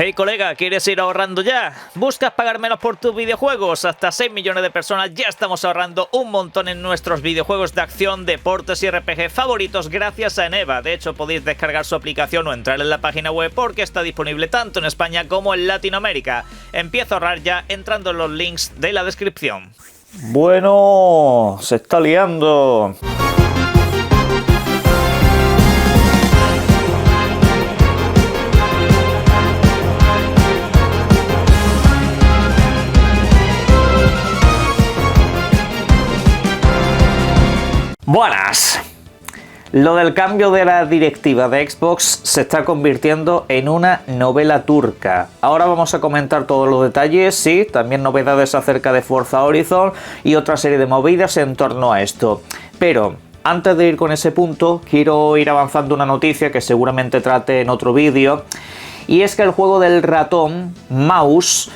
Hey colega, ¿quieres ir ahorrando ya? ¿Buscas pagar menos por tus videojuegos? Hasta 6 millones de personas ya estamos ahorrando un montón en nuestros videojuegos de acción, deportes y RPG favoritos gracias a Eneva. De hecho, podéis descargar su aplicación o entrar en la página web porque está disponible tanto en España como en Latinoamérica. Empieza a ahorrar ya entrando en los links de la descripción. Bueno, se está liando. Buenas. Lo del cambio de la directiva de Xbox se está convirtiendo en una novela turca. Ahora vamos a comentar todos los detalles, sí, también novedades acerca de Forza Horizon y otra serie de movidas en torno a esto. Pero antes de ir con ese punto, quiero ir avanzando una noticia que seguramente trate en otro vídeo. Y es que el juego del ratón, Mouse,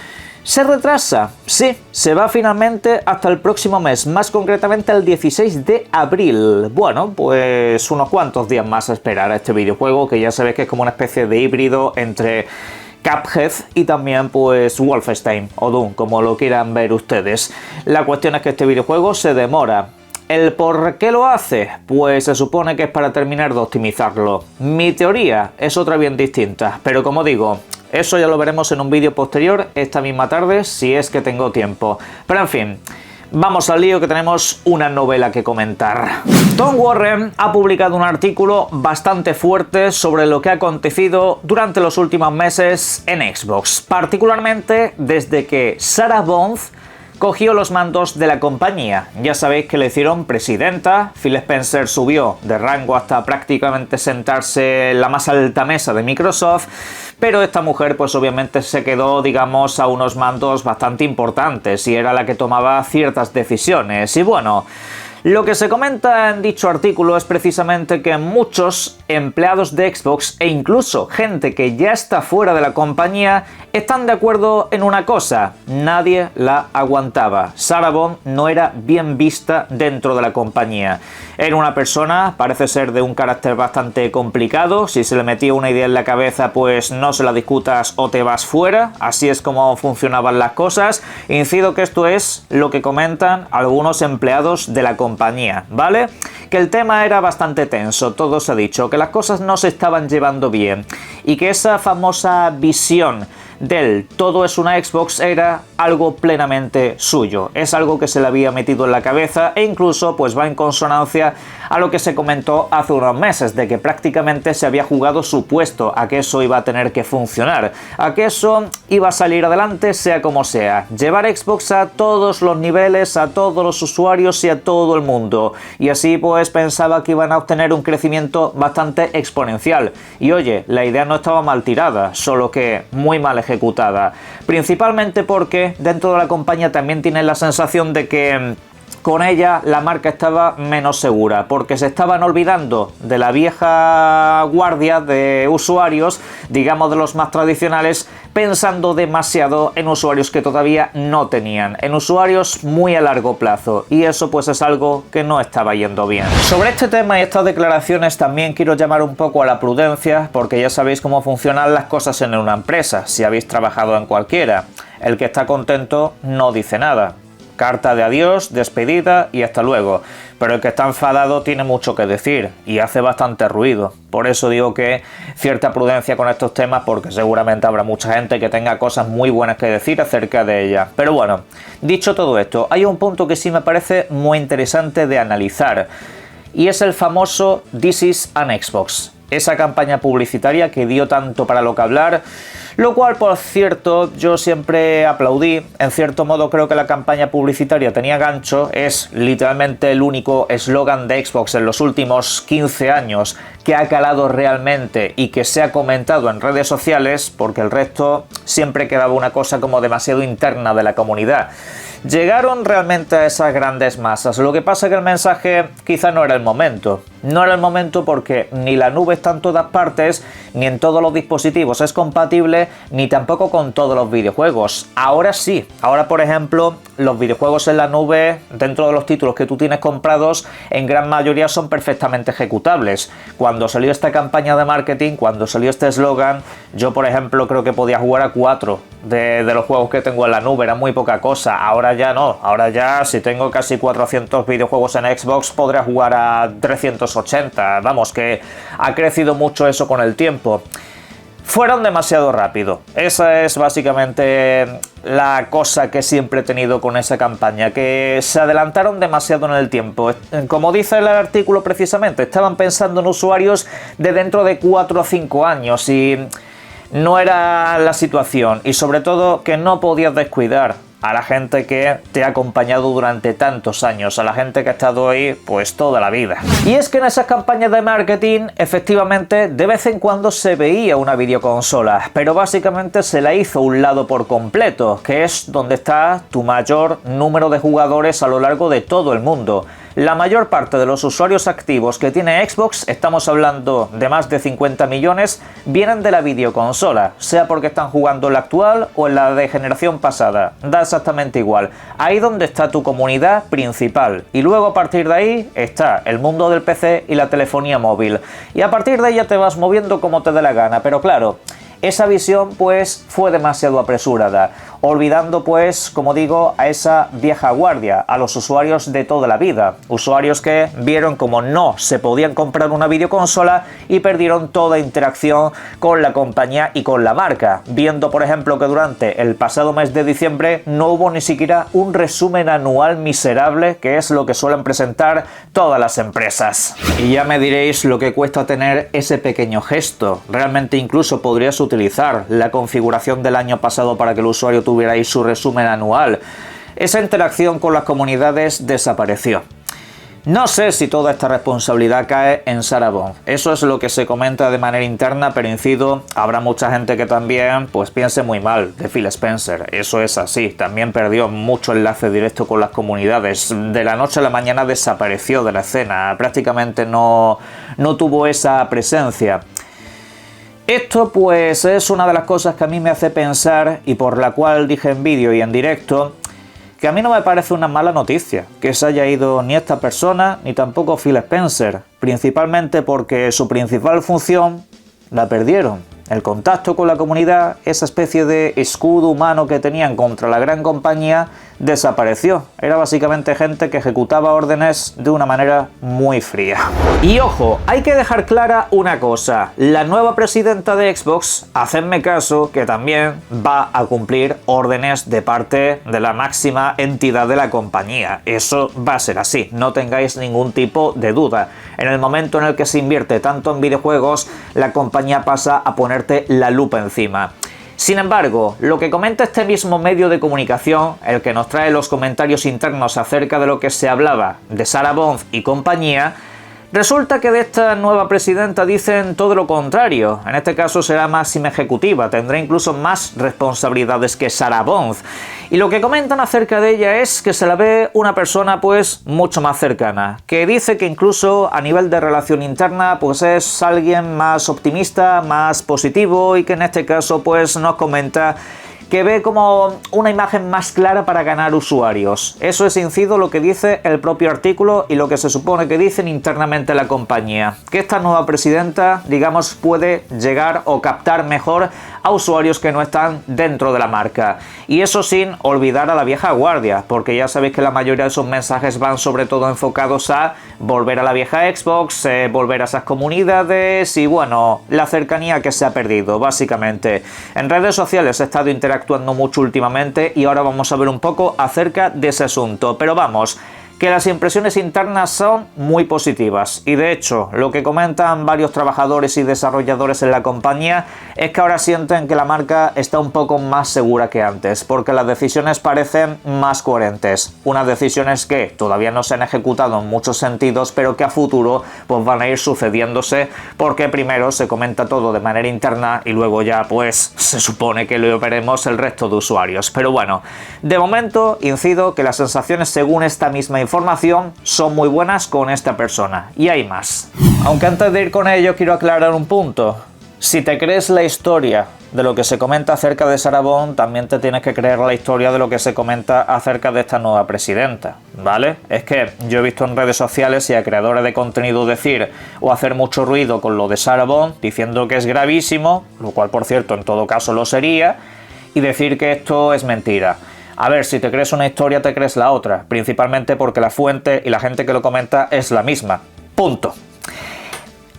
se retrasa, sí, se va finalmente hasta el próximo mes, más concretamente el 16 de abril. Bueno, pues unos cuantos días más a esperar a este videojuego, que ya sabéis que es como una especie de híbrido entre Cuphead y también pues Wolfenstein o Doom, como lo quieran ver ustedes. La cuestión es que este videojuego se demora. ¿El por qué lo hace? Pues se supone que es para terminar de optimizarlo. Mi teoría es otra bien distinta, pero como digo, eso ya lo veremos en un vídeo posterior esta misma tarde, si es que tengo tiempo. Pero en fin, vamos al lío que tenemos una novela que comentar. Tom Warren ha publicado un artículo bastante fuerte sobre lo que ha acontecido durante los últimos meses en Xbox, particularmente desde que Sarah Bond cogió los mandos de la compañía. Ya sabéis que le hicieron presidenta, Phil Spencer subió de rango hasta prácticamente sentarse en la más alta mesa de Microsoft, pero esta mujer pues obviamente se quedó, digamos, a unos mandos bastante importantes y era la que tomaba ciertas decisiones. Y bueno, lo que se comenta en dicho artículo es precisamente que muchos empleados de Xbox e incluso gente que ya está fuera de la compañía están de acuerdo en una cosa: nadie la aguantaba. Sarah Bond no era bien vista dentro de la compañía. Era una persona, parece ser de un carácter bastante complicado. Si se le metía una idea en la cabeza, pues no se la discutas o te vas fuera. Así es como funcionaban las cosas. Incido que esto es lo que comentan algunos empleados de la compañía, ¿vale? Que el tema era bastante tenso, todo se ha dicho, que las cosas no se estaban llevando bien y que esa famosa visión del todo es una Xbox era algo plenamente suyo, es algo que se le había metido en la cabeza e incluso pues va en consonancia a lo que se comentó hace unos meses, de que prácticamente se había jugado su puesto a que eso iba a tener que funcionar, a que eso iba a salir adelante sea como sea, llevar Xbox a todos los niveles, a todos los usuarios y a todo el mundo, y así pues pensaba que iban a obtener un crecimiento bastante exponencial. Y oye, la idea no estaba mal tirada, solo que muy mal ejecutada, principalmente porque dentro de la compañía también tienen la sensación de que con ella la marca estaba menos segura, porque se estaban olvidando de la vieja guardia de usuarios, digamos de los más tradicionales, pensando demasiado en usuarios que todavía no tenían, en usuarios muy a largo plazo, y eso pues es algo que no estaba yendo bien. Sobre este tema y estas declaraciones también quiero llamar un poco a la prudencia, porque ya sabéis cómo funcionan las cosas en una empresa, si habéis trabajado en cualquiera. El que está contento no dice nada. Carta de adiós, despedida y hasta luego. Pero el que está enfadado tiene mucho que decir y hace bastante ruido. Por eso digo que cierta prudencia con estos temas, porque seguramente habrá mucha gente que tenga cosas muy buenas que decir acerca de ella. Pero bueno, dicho todo esto, hay un punto que sí me parece muy interesante de analizar, y es el famoso This is an Xbox. Esa campaña publicitaria que dio tanto para lo que hablar, lo cual, por cierto, yo siempre aplaudí. En cierto modo creo que la campaña publicitaria tenía gancho, es literalmente el único eslogan de Xbox en los últimos 15 años que ha calado realmente y que se ha comentado en redes sociales, porque el resto siempre quedaba una cosa como demasiado interna de la comunidad. Llegaron realmente a esas grandes masas, lo que pasa es que el mensaje quizá no era el momento. No era el momento porque ni la nube está en todas partes, ni en todos los dispositivos es compatible, ni tampoco con todos los videojuegos. Ahora sí, ahora por ejemplo los videojuegos en la nube, dentro de los títulos que tú tienes comprados, en gran mayoría son perfectamente ejecutables. Cuando salió esta campaña de marketing, cuando salió este eslogan, yo por ejemplo creo que podía jugar a 4 de los juegos que tengo en la nube, era muy poca cosa. Ahora ya no, ahora ya si tengo casi 400 videojuegos en Xbox podré jugar a 380, vamos, que ha crecido mucho eso con el tiempo. Fueron demasiado rápido. Esa es básicamente la cosa que siempre he tenido con esa campaña, que se adelantaron demasiado en el tiempo. Como dice el artículo precisamente, estaban pensando en usuarios de dentro de 4 o 5 años y no era la situación. Y sobre todo que no podías descuidar a la gente que te ha acompañado durante tantos años, a la gente que ha estado ahí pues toda la vida. Y es que en esas campañas de marketing efectivamente de vez en cuando se veía una videoconsola, pero básicamente se la hizo a un lado por completo, que es donde está tu mayor número de jugadores a lo largo de todo el mundo. La mayor parte de los usuarios activos que tiene Xbox, estamos hablando de más de 50 millones, vienen de la videoconsola, sea porque están jugando en la actual o en la de generación pasada, da exactamente igual. Ahí donde está tu comunidad principal, y luego a partir de ahí está el mundo del PC y la telefonía móvil, y a partir de ahí ya te vas moviendo como te dé la gana, pero claro, esa visión pues fue demasiado apresurada, olvidando pues, como digo, a esa vieja guardia, a los usuarios de toda la vida, usuarios que vieron como no se podían comprar una videoconsola y perdieron toda interacción con la compañía y con la marca, viendo por ejemplo que durante el pasado mes de diciembre no hubo ni siquiera un resumen anual miserable, que es lo que suelen presentar todas las empresas. Y ya me diréis lo que cuesta tener ese pequeño gesto. Realmente incluso podrías utilizar la configuración del año pasado para que el usuario tuviera ahí su resumen anual. Esa interacción con las comunidades desapareció. No sé si toda esta responsabilidad cae en Sarah Bond. Eso es lo que se comenta de manera interna, pero incido, habrá mucha gente que también pues piense muy mal de Phil Spencer. Eso es así. También perdió mucho enlace directo con las comunidades. De la noche a la mañana desapareció de la escena. Prácticamente no tuvo esa presencia. Esto pues es una de las cosas que a mí me hace pensar y por la cual dije en vídeo y en directo que a mí no me parece una mala noticia que se haya ido ni esta persona ni tampoco Phil Spencer, principalmente porque su principal función la perdieron. El contacto con la comunidad, esa especie de escudo humano que tenían contra la gran compañía, desapareció. Era básicamente gente que ejecutaba órdenes de una manera muy fría. Y ojo, hay que dejar clara una cosa. La nueva presidenta de Xbox, hacedme caso, que también va a cumplir órdenes de parte de la máxima entidad de la compañía. Eso va a ser así, no tengáis ningún tipo de duda. En el momento en el que se invierte tanto en videojuegos, la compañía pasa a ponerte la lupa encima. Sin embargo, lo que comenta este mismo medio de comunicación, el que nos trae los comentarios internos acerca de lo que se hablaba de Sarah Bond y compañía, resulta que de esta nueva presidenta dicen todo lo contrario. En este caso será máxima ejecutiva, tendrá incluso más responsabilidades que Sarah Bond. Y lo que comentan acerca de ella es que se la ve una persona pues mucho más cercana, que dice que incluso a nivel de relación interna pues es alguien más optimista, más positivo, y que en este caso pues nos comenta que ve como una imagen más clara para ganar usuarios. Eso es, incido, lo que dice el propio artículo y lo que se supone que dicen internamente la compañía. Que esta nueva presidenta, digamos, puede llegar o captar mejor a usuarios que no están dentro de la marca. Y eso sin olvidar a la vieja guardia, porque ya sabéis que la mayoría de sus mensajes van sobre todo enfocados a volver a la vieja Xbox, volver a esas comunidades y bueno, la cercanía que se ha perdido, básicamente. En redes sociales he estado interactuando mucho últimamente y ahora vamos a ver un poco acerca de ese asunto. Pero vamos, que las impresiones internas son muy positivas y de hecho lo que comentan varios trabajadores y desarrolladores en la compañía es que ahora sienten que la marca está un poco más segura que antes, porque las decisiones parecen más coherentes, unas decisiones que todavía no se han ejecutado en muchos sentidos pero que a futuro pues van a ir sucediéndose, porque primero se comenta todo de manera interna y luego ya pues se supone que lo veremos el resto de usuarios. Pero bueno, de momento incido que las sensaciones según esta misma información son muy buenas con esta persona, y hay más. Aunque antes de ir con ello quiero aclarar un punto. Si te crees la historia de lo que se comenta acerca de Sarah Bond, también te tienes que creer la historia de lo que se comenta acerca de esta nueva presidenta, ¿vale? Es que yo he visto en redes sociales y a creadores de contenido decir o hacer mucho ruido con lo de Sarah Bond, diciendo que es gravísimo, lo cual por cierto en todo caso lo sería, y decir que esto es mentira. A ver, si te crees una historia te crees la otra, principalmente porque la fuente y la gente que lo comenta es la misma. Punto.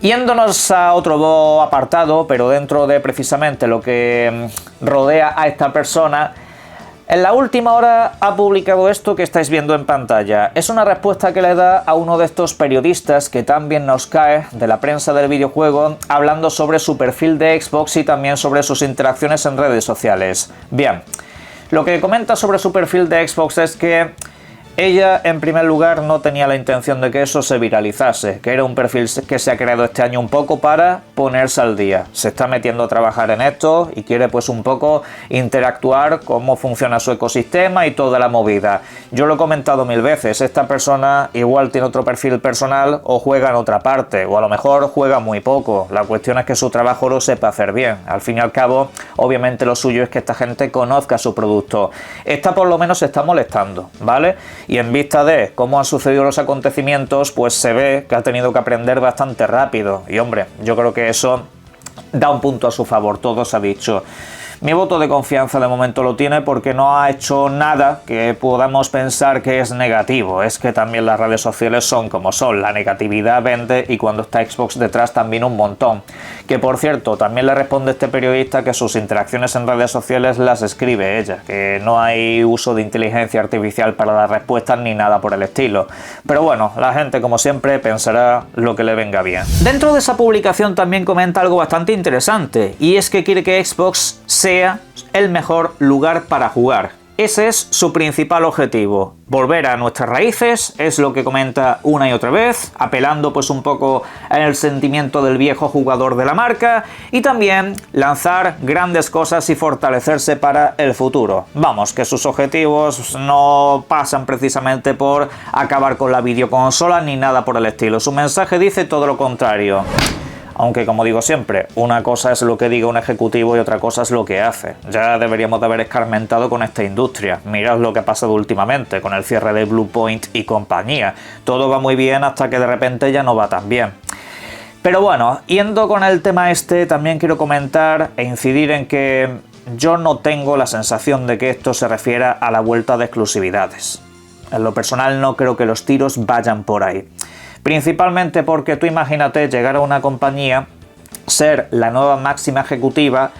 Yéndonos a otro apartado, pero dentro de precisamente lo que rodea a esta persona, en la última hora ha publicado esto que estáis viendo en pantalla. Es una respuesta que le da a uno de estos periodistas que también nos cae de la prensa del videojuego, hablando sobre su perfil de Xbox y también sobre sus interacciones en redes sociales. Bien, lo que comenta sobre su perfil de Xbox es que ella, en primer lugar, no tenía la intención de que eso se viralizase, que era un perfil que se ha creado este año un poco para ponerse al día. Se está metiendo a trabajar en esto y quiere pues un poco interactuar, cómo funciona su ecosistema y toda la movida. Yo lo he comentado mil veces, esta persona igual tiene otro perfil personal o juega en otra parte, o a lo mejor juega muy poco. La cuestión es que su trabajo lo sepa hacer bien. Al fin y al cabo, obviamente lo suyo es que esta gente conozca su producto. Esta por lo menos se está molestando, ¿vale? Y en vista de cómo han sucedido los acontecimientos, pues se ve que ha tenido que aprender bastante rápido. Y hombre, yo creo que eso da un punto a su favor, todo se ha dicho. Mi voto de confianza de momento lo tiene porque no ha hecho nada que podamos pensar que es negativo. Es que también las redes sociales son como son, la negatividad vende y cuando está Xbox detrás también un montón. Que por cierto, también le responde este periodista que sus interacciones en redes sociales las escribe ella, que no hay uso de inteligencia artificial para las respuestas ni nada por el estilo. Pero bueno, la gente como siempre pensará lo que le venga bien. Dentro de esa publicación también comenta algo bastante interesante y es que quiere que Xbox sea el mejor lugar para jugar. Ese es su principal objetivo. Volver a nuestras raíces es lo que comenta una y otra vez, apelando pues un poco en el sentimiento del viejo jugador de la marca y también lanzar grandes cosas y fortalecerse para el futuro. Vamos, que sus objetivos no pasan precisamente por acabar con la videoconsola ni nada por el estilo. Su mensaje dice todo lo contrario. Aunque, como digo siempre, una cosa es lo que diga un ejecutivo y otra cosa es lo que hace. Ya deberíamos de haber escarmentado con esta industria. Mirad lo que ha pasado últimamente con el cierre de Bluepoint y compañía. Todo va muy bien hasta que de repente ya no va tan bien. Pero bueno, yendo con el tema este, también quiero comentar e incidir en que yo no tengo la sensación de que esto se refiera a la vuelta de exclusividades. En lo personal no creo que los tiros vayan por ahí. Principalmente porque tú imagínate llegar a una compañía, ser la nueva máxima ejecutiva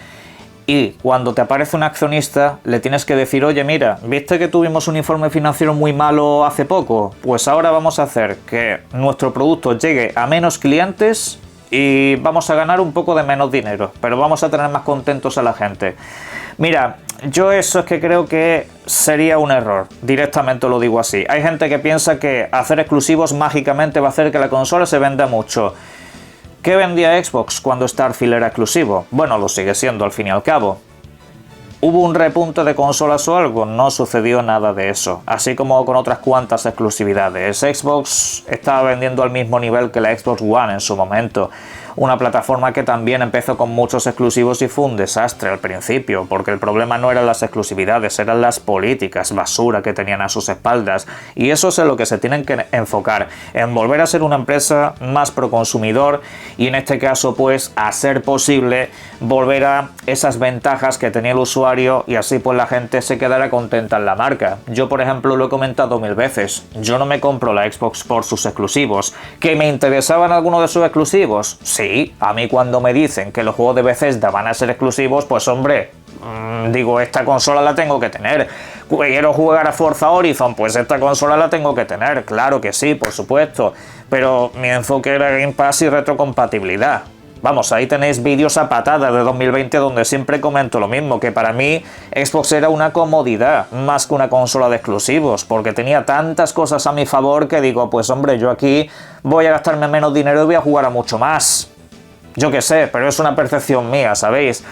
y cuando te aparece un accionista le tienes que decir, oye mira, ¿viste que tuvimos un informe financiero muy malo hace poco? Pues ahora vamos a hacer que nuestro producto llegue a menos clientes y vamos a ganar un poco de menos dinero, pero vamos a tener más contentos a la gente. Mira, yo eso es que creo que sería un error, directamente lo digo así. Hay gente que piensa que hacer exclusivos mágicamente va a hacer que la consola se venda mucho. ¿Qué vendía Xbox cuando Starfield era exclusivo? Bueno, lo sigue siendo al fin y al cabo. ¿Hubo un repunte de consolas o algo? No sucedió nada de eso, así como con otras cuantas exclusividades. Xbox estaba vendiendo al mismo nivel que la Xbox One en su momento. Una plataforma que también empezó con muchos exclusivos y fue un desastre al principio, porque el problema no eran las exclusividades, eran las políticas basura que tenían a sus espaldas, y eso es en lo que se tienen que enfocar, en volver a ser una empresa más pro consumidor y en este caso pues a ser posible volver a esas ventajas que tenía el usuario y así pues la gente se quedara contenta en la marca. Yo por ejemplo lo he comentado mil veces, yo no me compro la Xbox por sus exclusivos. ¿Que me interesaban algunos de sus exclusivos? Sí, a mí cuando me dicen que los juegos de Bethesda van a ser exclusivos, pues hombre, digo, esta consola la tengo que tener. Quiero jugar a Forza Horizon, pues esta consola la tengo que tener, claro que sí, por supuesto, pero mi enfoque era Game Pass y retrocompatibilidad. Vamos, ahí tenéis vídeos a patadas de 2020 donde siempre comento lo mismo, que para mí Xbox era una comodidad más que una consola de exclusivos, porque tenía tantas cosas a mi favor que digo, pues hombre, yo aquí voy a gastarme menos dinero y voy a jugar a mucho más. Yo qué sé, pero es una percepción mía, ¿sabéis?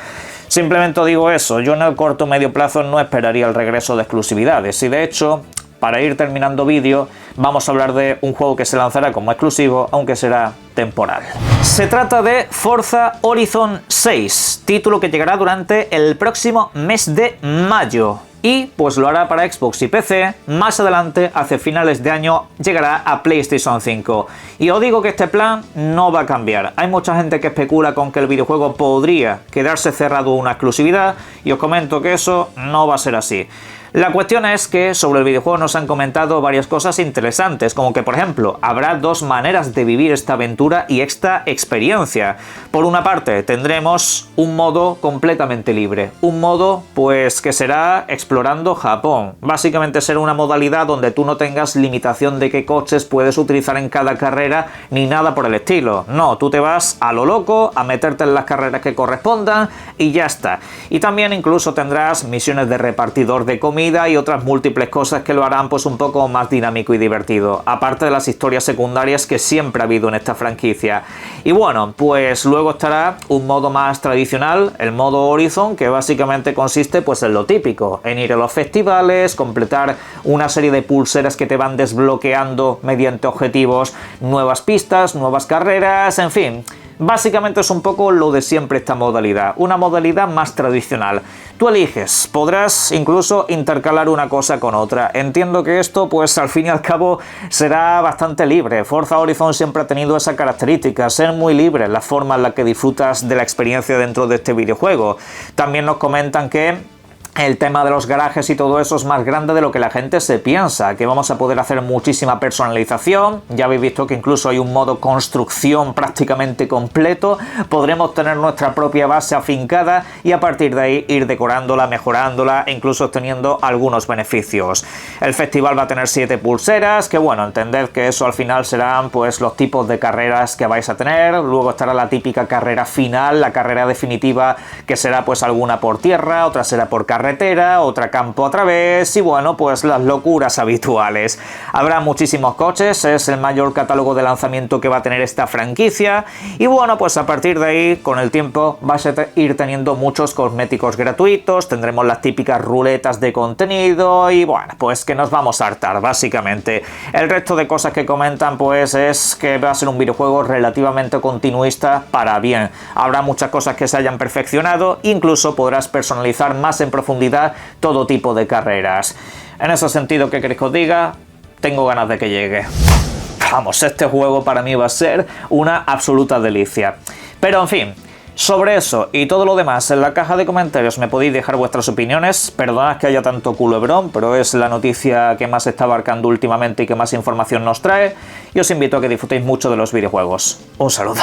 Simplemente digo eso, yo en el corto o medio plazo no esperaría el regreso de exclusividades y de hecho para ir terminando vídeo, vamos a hablar de un juego que se lanzará como exclusivo, aunque será temporal. Se trata de Forza Horizon 6, título que llegará durante el próximo mes de mayo. Y pues lo hará para Xbox y PC, más adelante, hacia finales de año, llegará a PlayStation 5. Y os digo que este plan no va a cambiar. Hay mucha gente que especula con que el videojuego podría quedarse cerrado una exclusividad, y os comento que eso no va a ser así. La cuestión es que sobre el videojuego nos han comentado varias cosas interesantes, como que por ejemplo habrá dos maneras de vivir esta aventura y esta experiencia. Por una parte tendremos un modo completamente libre, un modo pues que será explorando Japón. Básicamente será una modalidad donde tú no tengas limitación de qué coches puedes utilizar en cada carrera ni nada por el estilo. No, tú te vas a lo loco a meterte en las carreras que correspondan y ya está. Y también incluso tendrás misiones de repartidor de comida y otras múltiples cosas que lo harán pues un poco más dinámico y divertido, aparte de las historias secundarias que siempre ha habido en esta franquicia. Y bueno, pues luego estará un modo más tradicional, el modo Horizon, que básicamente consiste pues en lo típico, en ir a los festivales, completar una serie de pulseras que te van desbloqueando mediante objetivos, nuevas pistas, nuevas carreras, en fin. Básicamente es un poco lo de siempre esta modalidad, una modalidad más tradicional. Tú eliges, podrás incluso intercalar una cosa con otra. Entiendo que esto pues al fin y al cabo será bastante libre. Forza Horizon siempre ha tenido esa característica, ser muy libre en la forma en la que disfrutas de la experiencia dentro de este videojuego. También nos comentan que el tema de los garajes y todo eso es más grande de lo que la gente se piensa, que vamos a poder hacer muchísima personalización. Ya habéis visto que incluso hay un modo construcción prácticamente completo. Podremos tener nuestra propia base afincada y a partir de ahí ir decorándola, mejorándola e incluso obteniendo algunos beneficios. El festival va a tener 7 pulseras, que bueno, entended que eso al final serán pues los tipos de carreras que vais a tener. Luego estará la típica carrera final, la carrera definitiva, que será pues alguna por tierra, otra será por carretera, otra campo a través y bueno, pues las locuras habituales. Habrá muchísimos coches, es el mayor catálogo de lanzamiento que va a tener esta franquicia y bueno, pues a partir de ahí, con el tiempo, vas a ir teniendo muchos cosméticos gratuitos, tendremos las típicas ruletas de contenido y bueno, pues que nos vamos a hartar básicamente. El resto de cosas que comentan pues es que va a ser un videojuego relativamente continuista para bien. Habrá muchas cosas que se hayan perfeccionado, incluso podrás personalizar más en profundidad todo tipo de carreras. En ese sentido, ¿qué queréis que os diga? Tengo ganas de que llegue. Vamos, este juego para mí va a ser una absoluta delicia. Pero en fin, sobre eso y todo lo demás en la caja de comentarios me podéis dejar vuestras opiniones. Perdonad que haya tanto culebrón, pero es la noticia que más está abarcando últimamente y que más información nos trae. Y os invito a que disfrutéis mucho de los videojuegos. Un saludo.